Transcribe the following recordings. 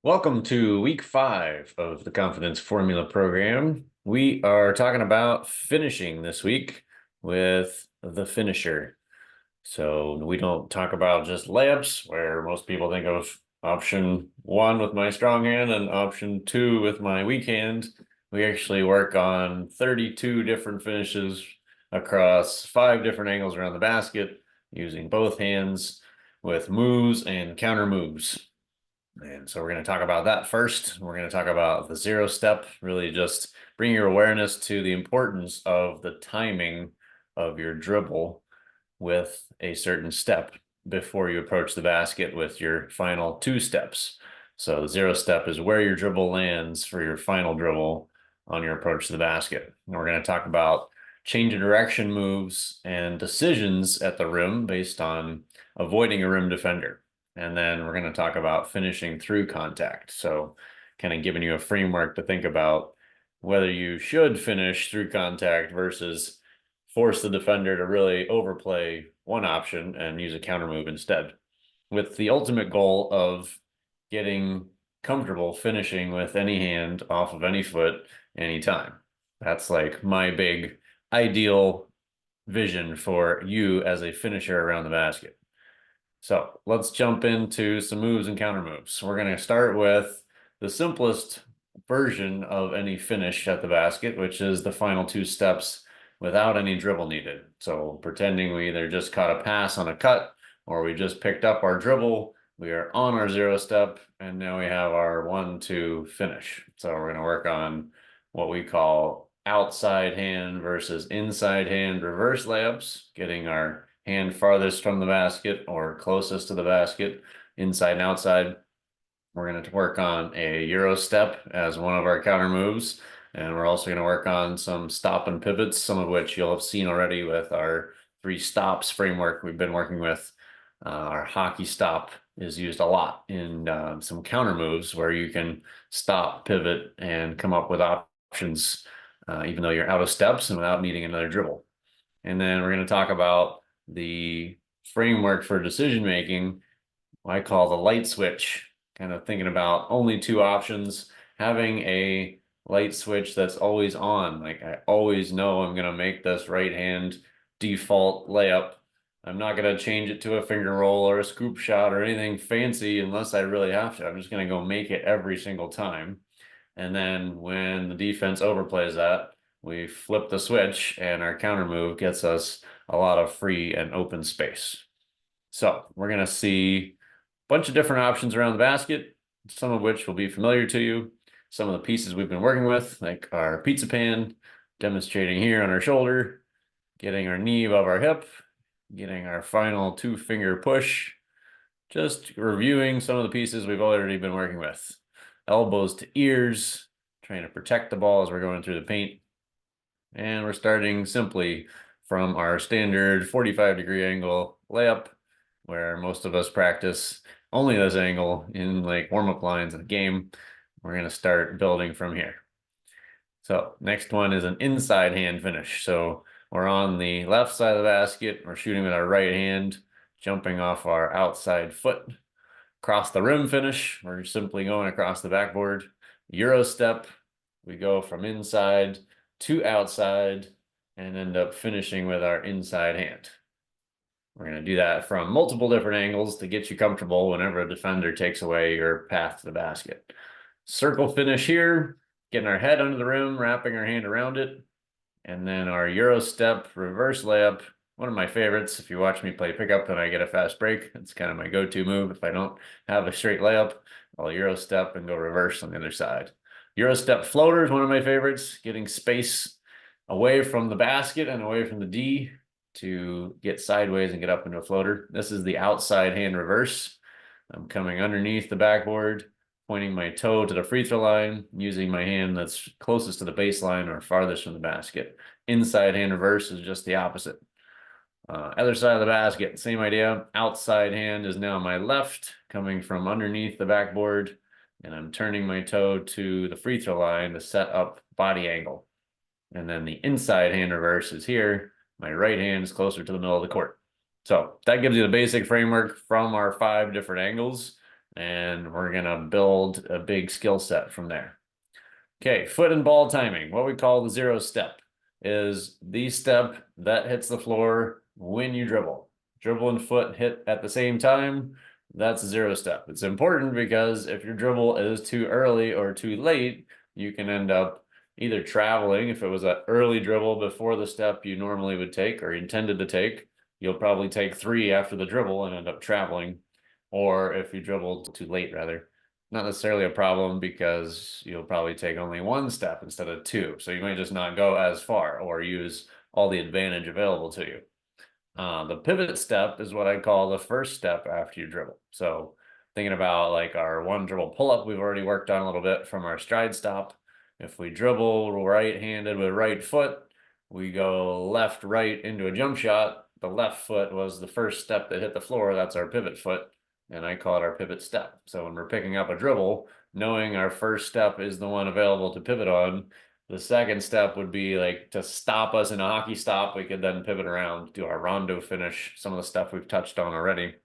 Welcome to week 5 of the Confidence Formula program. We are talking about finishing this week with the finisher. So we don't talk about just layups, where most people think of option 1 with my strong hand and option 2 with my weak hand. We actually work on 32 different finishes across 5 different angles around the basket using both hands with moves and counter moves. And so we're going to talk about that first. We're going to talk about the 0 step, really just bring your awareness to the importance of the timing of your dribble with a certain step before you approach the basket with your final 2 steps. So the 0 step is where your dribble lands for your final dribble on your approach to the basket. And we're going to talk about change of direction moves and decisions at the rim based on avoiding a rim defender. And then we're going to talk about finishing through contact. So kind of giving you a framework to think about whether you should finish through contact versus force the defender to really overplay one option and use a counter move instead, with the ultimate goal of getting comfortable finishing with any hand off of any foot anytime. That's like my big ideal vision for you as a finisher around the basket. So let's jump into some moves and counter moves. We're going to start with the simplest version of any finish at the basket, which is the final 2 steps without any dribble needed. So pretending we either just caught a pass on a cut or we just picked up our dribble, we are on our 0 step, and now we have our 1-2 finish. So we're going to work on what we call outside hand versus inside hand reverse layups, getting our hand farthest from the basket or closest to the basket, inside and outside. We're going to work on a Euro step as one of our counter moves. And we're also going to work on some stop and pivots, some of which you'll have seen already with our 3 stops framework we've been working with. Our hockey stop is used a lot in some counter moves where you can stop, pivot, and come up with options, even though you're out of steps and without needing another dribble. And then we're going to talk about the framework for decision making, I call the light switch, kind of thinking about only 2 options, having a light switch that's always on. Like I always know I'm going to make this right hand default layup. I'm not going to change it to a finger roll or a scoop shot or anything fancy unless I really have to. I'm just going to go make it every single time. And then when the defense overplays that, we flip the switch and our counter move gets us a lot of free and open space. So we're going to see a bunch of different options around the basket, some of which will be familiar to you. Some of the pieces we've been working with, like our pizza pan, demonstrating here on our shoulder, getting our knee above our hip, getting our final 2-finger push, just reviewing some of the pieces we've already been working with. Elbows to ears, trying to protect the ball as we're going through the paint. And we're starting simply from our standard 45-degree angle layup, where most of us practice only this angle in like warm-up lines in the game. We're going to start building from here. So next one is an inside hand finish. So we're on the left side of the basket. We're shooting with our right hand, jumping off our outside foot. Across the rim finish, we're simply going across the backboard. Euro step, we go from inside to outside and end up finishing with our inside hand. We're going to do that from multiple different angles to get you comfortable whenever a defender takes away your path to the basket. Circle finish here, getting our head under the rim, wrapping our hand around it. And then our Euro step reverse layup, one of my favorites. If you watch me play pickup and I get a fast break, it's kind of my go-to move. If I don't have a straight layup, I'll Euro step and go reverse on the other side. Euro step floater is one of my favorites, getting space away from the basket and away from the D to get sideways and get up into a floater. This is the outside hand reverse. I'm coming underneath the backboard, pointing my toe to the free throw line, using my hand that's closest to the baseline or farthest from the basket. Inside hand reverse is just the opposite. Other side of the basket, same idea. Outside hand is now my left, coming from underneath the backboard, and I'm turning my toe to the free throw line to set up body angle. And then the inside hand reverse is here. My right hand is closer to the middle of the court. So that gives you the basic framework from our 5 different angles. and we're gonna build a big skill set from there. Okay, foot and ball timing, what we call the 0 step, is the step that hits the floor when you dribble. Dribble and foot hit at the same time, that's a 0 step. It's important because if your dribble is too early or too late, you can end up either traveling. If it was an early dribble before the step you normally would take or intended to take, you'll probably take 3 after the dribble and end up traveling. Or if you dribbled too late, rather, not necessarily a problem because you'll probably take only 1 step instead of 2. So you might just not go as far or use all the advantage available to you. The pivot step is what I call the first step after you dribble. So thinking about like our 1 dribble pull-up we've already worked on a little bit from our stride stop. If we dribble right-handed with right foot, we go left, right into a jump shot. The left foot was the first step that hit the floor. That's our pivot foot, and I call it our pivot step. So when we're picking up a dribble, knowing our first step is the one available to pivot on, the second step would be like to stop us in a hockey stop. We could then pivot around, do our rondo finish, some of the stuff we've touched on already.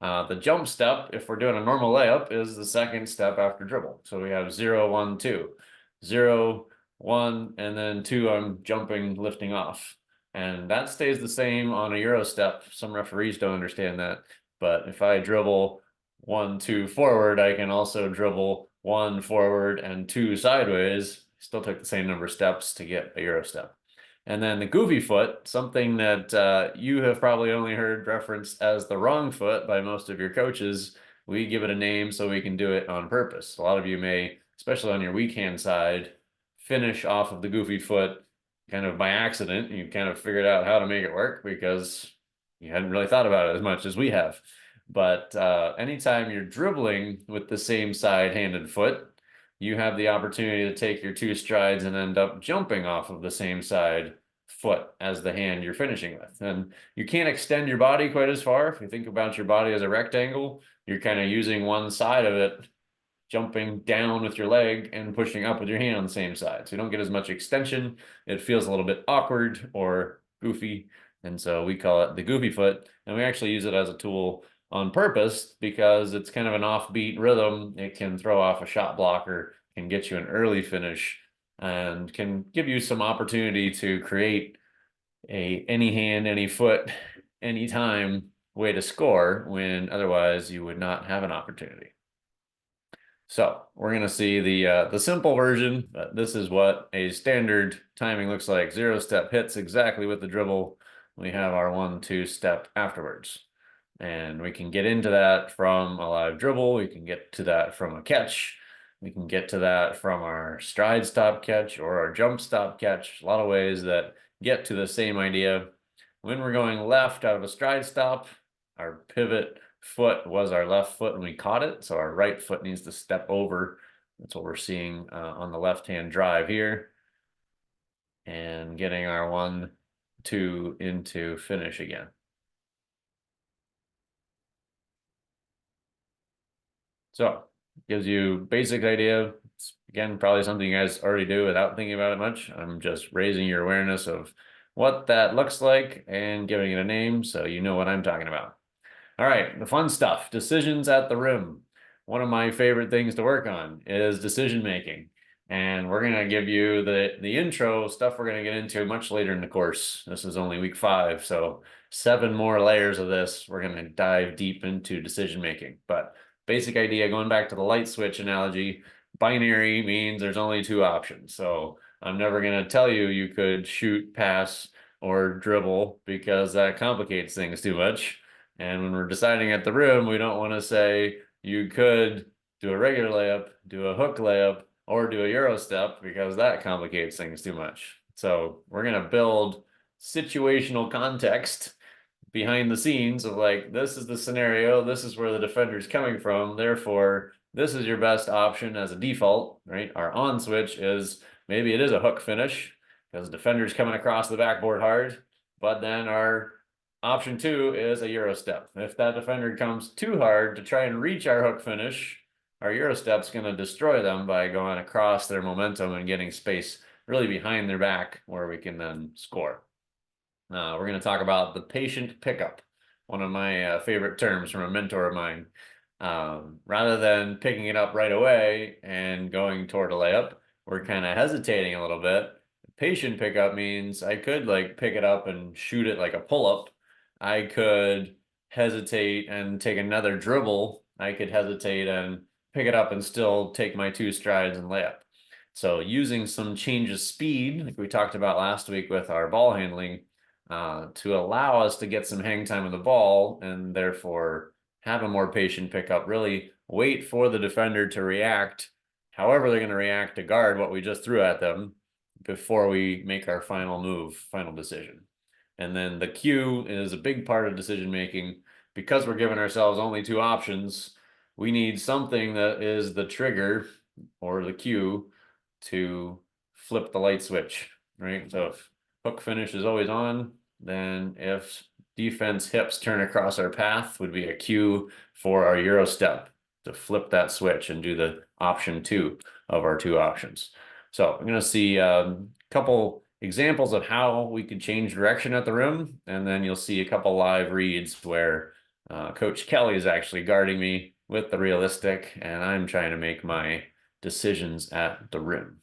The jump step, if we're doing a normal layup, is the second step after dribble. So we have 0, 1, 2. 0, 1, and then 2, I'm jumping, lifting off. And that stays the same on a Euro step. Some referees don't understand that. But if I dribble 1, 2 forward, I can also dribble 1 forward and 2 sideways. Still took the same number of steps to get a Euro step. And then the goofy foot, something that you have probably only heard referenced as the wrong foot by most of your coaches. We give it a name so we can do it on purpose. A lot of you may, especially on your weak hand side, finish off of the goofy foot kind of by accident. You kind of figured out how to make it work because you hadn't really thought about it as much as we have. But anytime you're dribbling with the same side-handed foot, you have the opportunity to take your 2 strides and end up jumping off of the same side foot as the hand you're finishing with. And you can't extend your body quite as far. If you think about your body as a rectangle, you're kind of using one side of it, jumping down with your leg and pushing up with your hand on the same side. So you don't get as much extension. It feels a little bit awkward or goofy. And so we call it the goofy foot. And we actually use it as a tool on purpose because it's kind of an offbeat rhythm. It can throw off a shot blocker, can get you an early finish, and can give you some opportunity to create a any hand, any foot, anytime way to score when otherwise you would not have an opportunity. So we're going to see the simple version, but this is what a standard timing looks like. 0 step hits exactly with the dribble. We have our 1, 2 step afterwards. And we can get into that from a live dribble. We can get to that from a catch. We can get to that from our stride stop catch or our jump stop catch. A lot of ways that get to the same idea. When we're going left out of a stride stop, our pivot foot was our left foot when we caught it. So our right foot needs to step over. That's what we're seeing on the left-hand drive here. And getting our 1, 2 into finish again. So gives you basic idea. It's, again, probably something you guys already do without thinking about it much. I'm just raising your awareness of what that looks like and giving it a name so you know what I'm talking about. All right, the fun stuff, decisions at the rim. One of my favorite things to work on is decision making. And we're going to give you the intro stuff we're going to get into much later in the course. This is only week 5, so 7 more layers of this. We're going to dive deep into decision making. But basic idea, going back to the light switch analogy, binary means there's only 2 options. So I'm never going to tell you you could shoot, pass, or dribble because that complicates things too much. And when we're deciding at the rim, we don't want to say you could do a regular layup, do a hook layup, or do a Euro step because that complicates things too much. So we're going to build situational context behind the scenes of like, this is the scenario, this is where the defender's coming from, therefore this is your best option as a default, right? Our on switch is maybe it is a hook finish because the defender's coming across the backboard hard, but then our option 2 is a Euro step. If that defender comes too hard to try and reach our hook finish, our Euro step's going to destroy them by going across their momentum and getting space really behind their back where we can then score. We're going to talk about the patient pickup, one of my favorite terms from a mentor of mine. Rather than picking it up right away and going toward a layup, we're kind of hesitating a little bit. Patient pickup means I could like pick it up and shoot it like a pull-up. I could hesitate and take another dribble. I could hesitate and pick it up and still take my 2 strides and layup. So using some change of speed, like we talked about last week with our ball handling, to allow us to get some hang time of the ball and therefore have a more patient pickup, really wait for the defender to react however they're going to react to guard what we just threw at them before we make our final move, final decision. And then the cue is a big part of decision making. Because we're giving ourselves only 2 options, we need something that is the trigger or the cue to flip the light switch, right? So if hook finish is always on, then if defense hips turn across our path would be a cue for our Euro step to flip that switch and do the option 2 of our 2 options. So I'm going to see a couple examples of how we could change direction at the rim, and then you'll see a couple live reads where Coach Kelly is actually guarding me with the realistic, and I'm trying to make my decisions at the rim.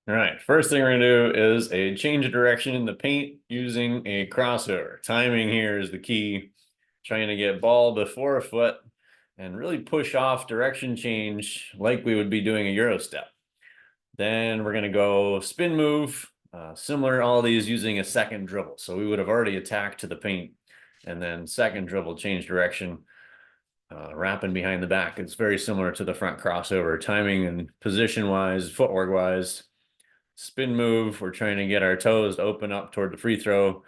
All right, first thing we're gonna do is a change of direction in the paint using a crossover. Timing here is the key. Trying to get ball before a foot and really push off direction change like we would be doing a Euro step. Then we're gonna go spin move, similar all these using a second dribble. So we would have already attacked to the paint and then second dribble, change direction, wrapping behind the back. It's very similar to the front crossover, timing and position wise, footwork wise. Spin move, we're trying to get our toes to open up toward the free throw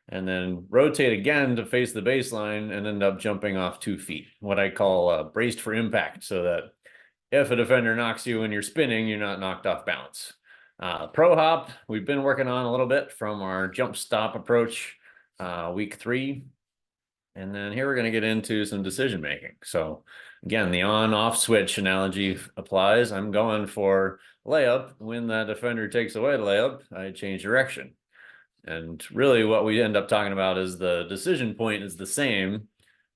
and then rotate again to face the baseline and end up jumping off 2 feet, what I call braced for impact, so that if a defender knocks you when you're spinning, you're not knocked off balance. Pro hop, we've been working on a little bit from our jump stop approach week 3. And then here we're going to get into some decision making. So again, the on-off switch analogy applies. I'm going for layup. When that defender takes away the layup, I change direction. And really what we end up talking about is the decision point is the same.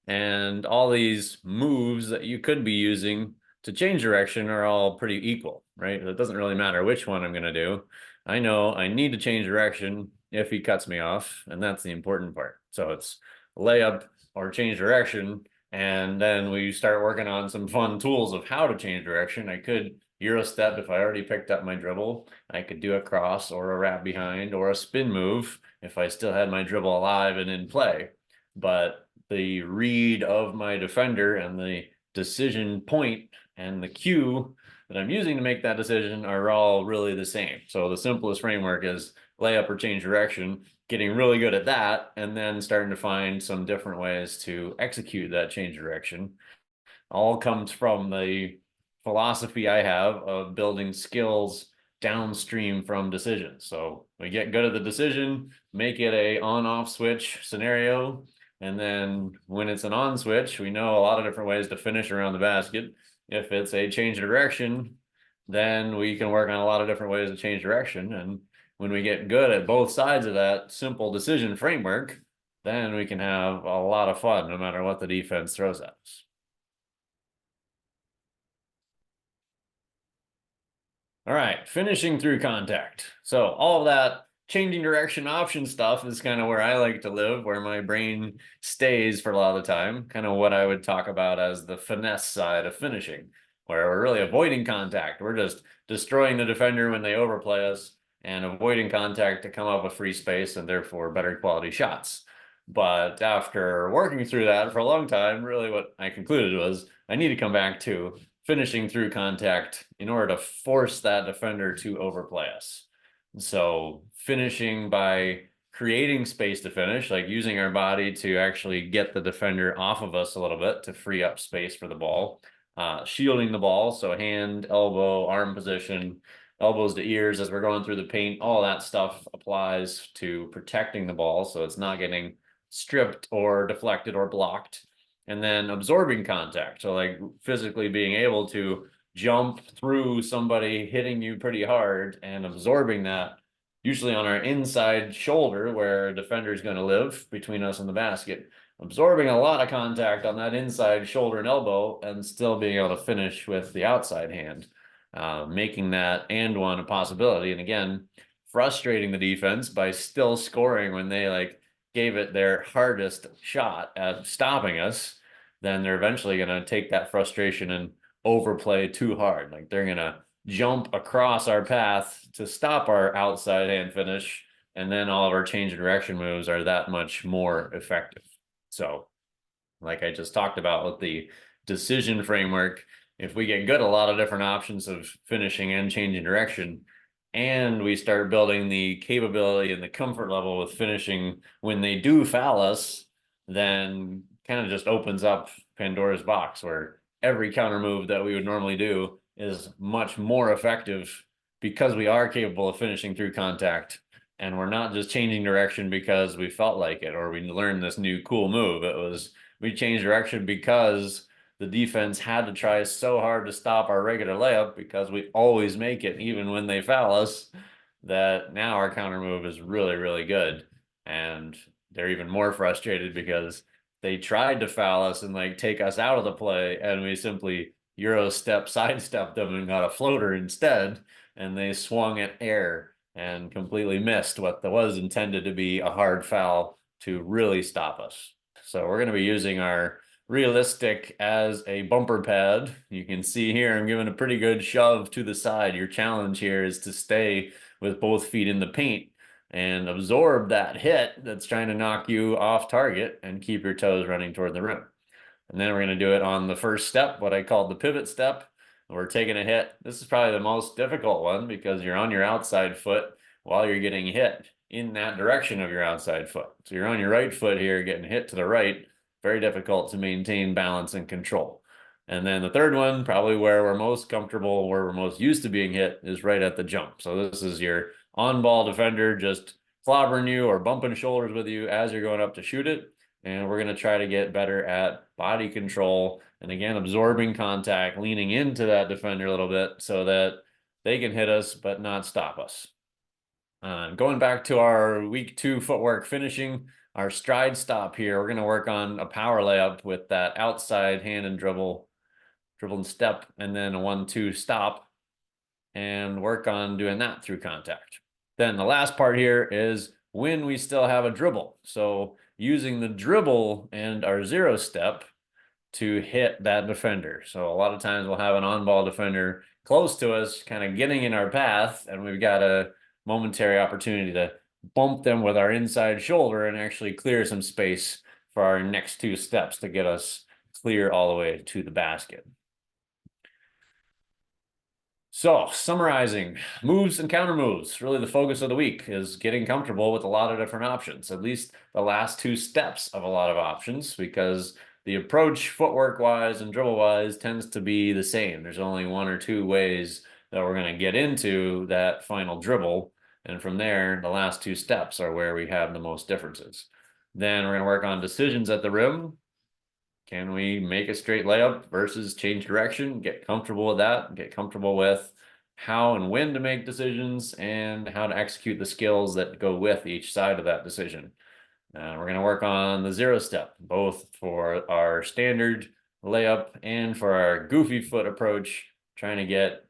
And all these moves that you could be using to change direction are all pretty equal, right? It doesn't really matter which one I'm going to do. I know I need to change direction if he cuts me off, and that's the important part. So it's layup or change direction, and then we start working on some fun tools of how to change direction. I could Euro step if I already picked up my dribble. I could do a cross or a wrap behind or a spin move if I still had my dribble alive and in play. But the read of my defender and the decision point and the cue that I'm using to make that decision are all really the same. So the simplest framework is layup or change direction, getting really good at that, and then starting to find some different ways to execute that change direction. All comes from the philosophy I have of building skills downstream from decisions. So we get good at the decision, make it a on-off switch scenario, and then when it's an on switch, we know a lot of different ways to finish around the basket. If it's a change of direction, then we can work on a lot of different ways to change direction. And when we get good at both sides of that simple decision framework, then we can have a lot of fun no matter what the defense throws at us. All right, finishing through contact. So all of that changing direction option stuff is kind of where I like to live, where my brain stays for a lot of the time, kind of what I would talk about as the finesse side of finishing, where we're really avoiding contact. We're just destroying the defender when they overplay us and avoiding contact to come up with free space and therefore better quality shots. But after working through that for a long time, really what I concluded was I need to come back to finishing through contact in order to force that defender to overplay us. So finishing by creating space to finish, like using our body to actually get the defender off of us a little bit to free up space for the ball, shielding the ball, so hand, elbow, arm position, elbows to ears as we're going through the paint, all that stuff applies to protecting the ball so it's not getting stripped or deflected or blocked. And then absorbing contact, so like physically being able to jump through somebody hitting you pretty hard and absorbing that, usually on our inside shoulder where a defender is going to live between us and the basket, absorbing a lot of contact on that inside shoulder and elbow and still being able to finish with the outside hand, making that and one a possibility. And again, frustrating the defense by still scoring when they like gave it their hardest shot at stopping us. Then they're eventually going to take that frustration and overplay too hard. Like they're going to jump across our path to stop our outside hand finish. And then all of our change of direction moves are that much more effective. So, like I just talked about with the decision framework, if we get good at a lot of different options of finishing and changing direction, and we start building the capability and the comfort level with finishing when they do foul us, then kind of just opens up Pandora's box where every counter move that we would normally do is much more effective because we are capable of finishing through contact. And we're not just changing direction because we felt like it or we learned this new cool move. It was we changed direction because the defense had to try so hard to stop our regular layup because we always make it even when they foul us, that now our counter move is really, really good. And they're even more frustrated because they tried to foul us and like take us out of the play, and we simply Euro step sidestepped them and got a floater instead, and they swung at air and completely missed what was intended to be a hard foul to really stop us. So we're going to be using our realistic as a bumper pad. You can see here I'm giving a pretty good shove to the side. Your challenge here is to stay with both feet in the paint and absorb that hit that's trying to knock you off target and keep your toes running toward the rim. And then we're going to do it on the first step, what I called the pivot step. We're taking a hit. This is probably the most difficult one because you're on your outside foot while you're getting hit in that direction of your outside foot. So you're on your right foot here, getting hit to the right. Very difficult to maintain balance and control. And then the third one, probably where we're most comfortable, where we're most used to being hit, is right at the jump. So this is your on-ball defender just clobbering you or bumping shoulders with you as you're going up to shoot it. And we're going to try to get better at body control and again, absorbing contact, leaning into that defender a little bit so that they can hit us but not stop us. Going back to our week 2 footwork finishing, our stride stop here, we're going to work on a power layup with that outside hand and dribble and step, and then a 1-2 stop, and work on doing that through contact. Then the last part here is when we still have a dribble. So using the dribble and our 0 step to hit that defender. So a lot of times we'll have an on-ball defender close to us, kind of getting in our path, and we've got a momentary opportunity to bump them with our inside shoulder and actually clear some space for our next 2 steps to get us clear all the way to the basket. So summarizing, moves and counter moves, really the focus of the week is getting comfortable with a lot of different options, at least the last 2 steps of a lot of options, because the approach footwork wise and dribble wise tends to be the same. There's only 1 or 2 ways that we're going to get into that final dribble. And from there, the last 2 steps are where we have the most differences. Then we're going to work on decisions at the rim. Can we make a straight layup versus change direction? Get comfortable with that. Get comfortable with how and when to make decisions and how to execute the skills that go with each side of that decision. We're going to work on the 0 step, both for our standard layup and for our goofy foot approach, trying to get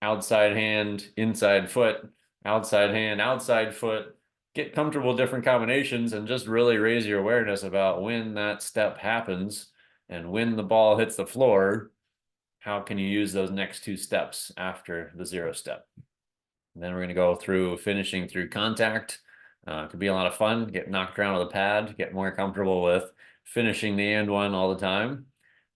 outside hand, inside foot, outside hand, outside foot, get comfortable with different combinations and just really raise your awareness about when that step happens and when the ball hits the floor, how can you use those next 2 steps after the 0 step? And then we're going to go through finishing through contact. Could be a lot of fun, get knocked around with a pad, get more comfortable with finishing the and one all the time.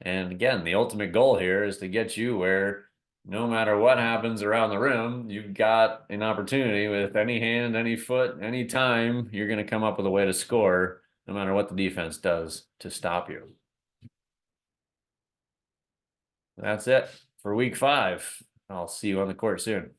And again, the ultimate goal here is to get you where no matter what happens around the rim, you've got an opportunity with any hand, any foot, any time, you're going to come up with a way to score no matter what the defense does to stop you. That's it for week 5. I'll see you on the court soon.